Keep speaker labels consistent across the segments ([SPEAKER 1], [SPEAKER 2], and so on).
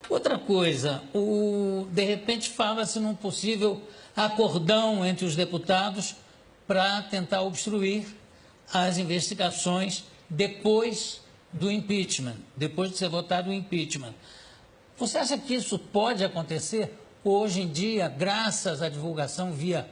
[SPEAKER 1] Outra coisa, de repente fala-se num possível acordão entre os deputados para tentar obstruir as investigações depois do impeachment, depois de ser votado o impeachment. Você acha que isso pode acontecer hoje em dia, graças à divulgação via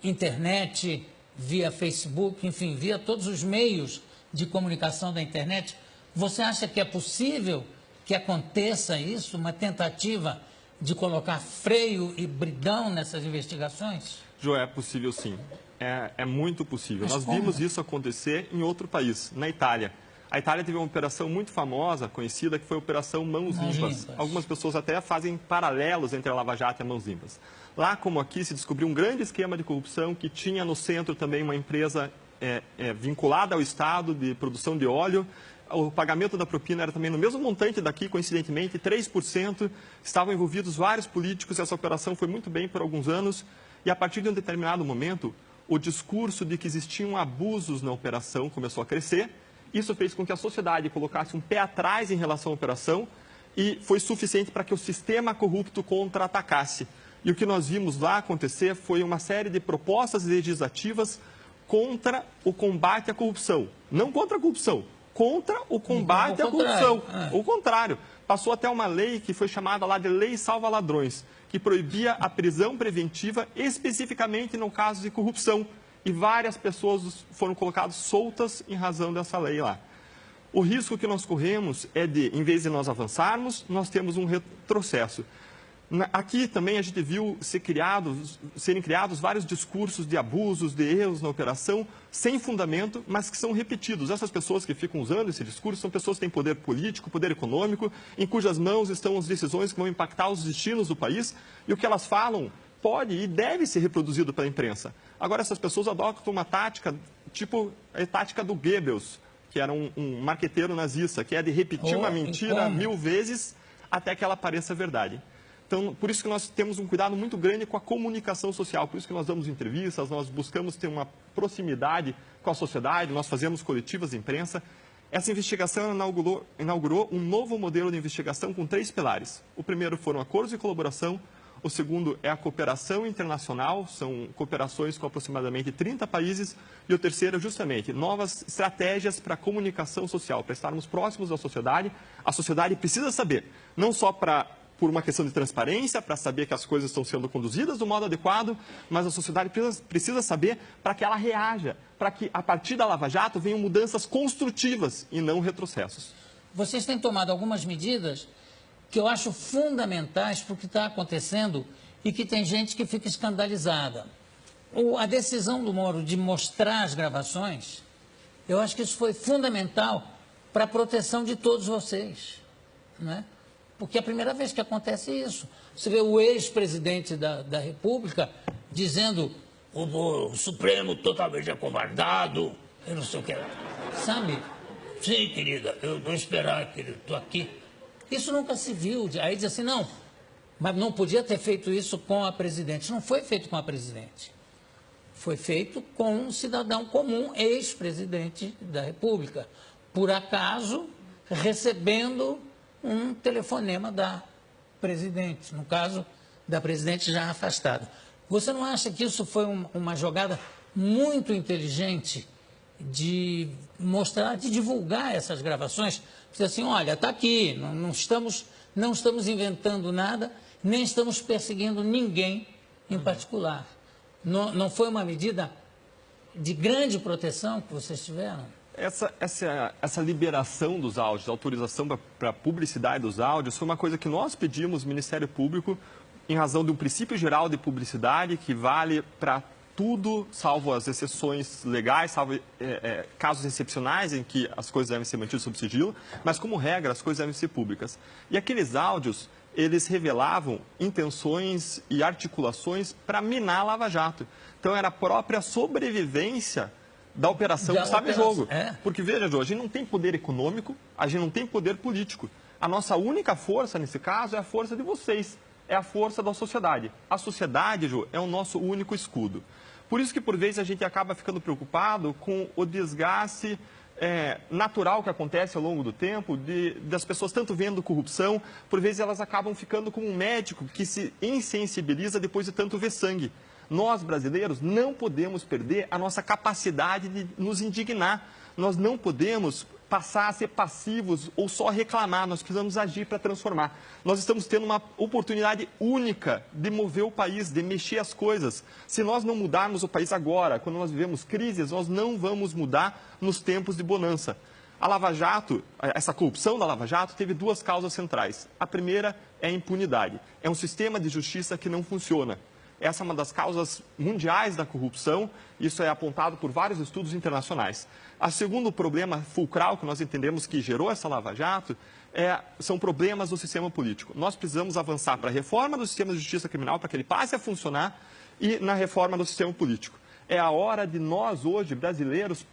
[SPEAKER 1] internet, via Facebook, enfim, via todos os meios de comunicação da internet? Você acha que é possível que aconteça isso, uma tentativa de colocar freio e bridão nessas investigações?
[SPEAKER 2] Jô, é possível sim. É muito possível. Nós vimos isso acontecer em outro país, na Itália. A Itália teve uma operação muito famosa, conhecida, que foi a Operação Mãos Limpas. Algumas pessoas até fazem paralelos entre a Lava Jato e a Mãos Limpas. Lá, como aqui, se descobriu um grande esquema de corrupção que tinha no centro também uma empresa vinculada ao Estado de produção de óleo. O pagamento da propina era também no mesmo montante daqui, coincidentemente, 3%. Estavam envolvidos vários políticos e essa operação foi muito bem por alguns anos. E a partir de um determinado momento, o discurso de que existiam abusos na operação começou a crescer. Isso fez com que a sociedade colocasse um pé atrás em relação à operação e foi suficiente para que o sistema corrupto contra-atacasse. E o que nós vimos lá acontecer foi uma série de propostas legislativas contra o combate à corrupção. Não contra a corrupção, contra o combate à corrupção. O contrário. Passou até uma lei que foi chamada lá de Lei Salva Ladrões, que proibia a prisão preventiva especificamente no caso de corrupção. E várias pessoas foram colocadas soltas em razão dessa lei lá. O risco que nós corremos é de, em vez de nós avançarmos, nós temos um retrocesso. Aqui também a gente viu serem criados vários discursos de abusos, de erros na operação, sem fundamento, mas que são repetidos. Essas pessoas que ficam usando esse discurso são pessoas que têm poder político, poder econômico, em cujas mãos estão as decisões que vão impactar os destinos do país, e o que elas falam pode e deve ser reproduzido pela imprensa. Agora, essas pessoas adotam uma tática, tipo a tática do Goebbels, que era um marqueteiro nazista, que é de repetir uma mentira 1000 vezes até que ela pareça verdade. Então, por isso que nós temos um cuidado muito grande com a comunicação social, por isso que nós damos entrevistas, nós buscamos ter uma proximidade com a sociedade, nós fazemos coletivas de imprensa. Essa investigação inaugurou um novo modelo de investigação com 3 pilares. O primeiro foram acordos de colaboração, o segundo é a cooperação internacional, são cooperações com aproximadamente 30 países, e o terceiro, justamente, novas estratégias para a comunicação social, para estarmos próximos da sociedade. A sociedade precisa saber, não só por uma questão de transparência, para saber que as coisas estão sendo conduzidas do modo adequado, mas a sociedade precisa saber para que ela reaja, para que, a partir da Lava Jato, venham mudanças construtivas e não retrocessos.
[SPEAKER 1] Vocês têm tomado algumas medidas que eu acho fundamentais para o que está acontecendo e que tem gente que fica escandalizada. A decisão do Moro de mostrar as gravações, eu acho que isso foi fundamental para a proteção de todos vocês, né? Porque é a primeira vez que acontece isso. Você vê o ex-presidente da República dizendo o Supremo totalmente acovardado, eu não sei o que. Sabe? Sim, querida, eu vou esperar, querido, estou aqui. Isso nunca se viu. Aí diz assim, não, mas não podia ter feito isso com a presidente. Não foi feito com a presidente. Foi feito com um cidadão comum, ex-presidente da República. Por acaso, recebendo um telefonema da presidente, no caso da presidente já afastada. Você não acha que isso foi uma jogada muito inteligente de mostrar, de divulgar essas gravações? Dizer assim, olha, está aqui, não estamos inventando nada, nem estamos perseguindo ninguém em particular. Não foi uma medida de grande proteção que vocês tiveram?
[SPEAKER 2] Essa liberação dos áudios, a autorização para a publicidade dos áudios, foi uma coisa que nós pedimos ao Ministério Público em razão de um princípio geral de publicidade que vale para tudo, salvo as exceções legais, salvo casos excepcionais em que as coisas devem ser mantidas sob sigilo, mas como regra as coisas devem ser públicas. E aqueles áudios, eles revelavam intenções e articulações para minar a Lava Jato. Então era a própria sobrevivência da operação que estava em jogo. Porque, veja, Jô, a gente não tem poder econômico, a gente não tem poder político. A nossa única força, nesse caso, é a força de vocês, é a força da sociedade. A sociedade, Jô, é o nosso único escudo. Por isso que, por vezes, a gente acaba ficando preocupado com o desgaste natural que acontece ao longo do tempo, das pessoas tanto vendo corrupção, por vezes elas acabam ficando como um médico que se insensibiliza depois de tanto ver sangue. Nós, brasileiros, não podemos perder a nossa capacidade de nos indignar. Nós não podemos passar a ser passivos ou só reclamar, nós precisamos agir para transformar. Nós estamos tendo uma oportunidade única de mover o país, de mexer as coisas. Se nós não mudarmos o país agora, quando nós vivemos crises, nós não vamos mudar nos tempos de bonança. A Lava Jato, essa corrupção da Lava Jato, teve duas causas centrais. A primeira é a impunidade. É um sistema de justiça que não funciona. Essa é uma das causas mundiais da corrupção, isso é apontado por vários estudos internacionais. O segundo problema fulcral que nós entendemos que gerou essa Lava Jato são problemas do sistema político. Nós precisamos avançar para a reforma do sistema de justiça criminal, para que ele passe a funcionar, e na reforma do sistema político. É a hora de nós, hoje, brasileiros,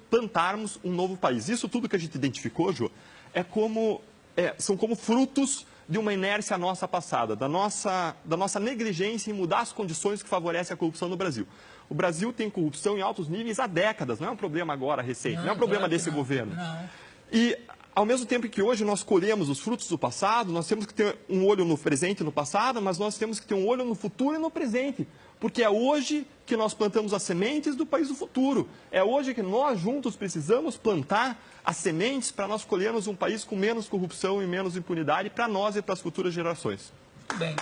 [SPEAKER 2] plantarmos um novo país. Isso tudo que a gente identificou, Jô, são como frutos de uma inércia nossa passada, da nossa negligência em mudar as condições que favorecem a corrupção no Brasil. O Brasil tem corrupção em altos níveis há décadas, não é um problema agora recente, não é um problema desse governo.
[SPEAKER 1] Não.
[SPEAKER 2] E, ao mesmo tempo que hoje nós colhemos os frutos do passado, nós temos que ter um olho no presente e no passado, mas nós temos que ter um olho no futuro e no presente. Porque é hoje que nós plantamos as sementes do país do futuro. É hoje que nós juntos precisamos plantar as sementes para nós colhermos um país com menos corrupção e menos impunidade para nós e para as futuras gerações.
[SPEAKER 1] Bem.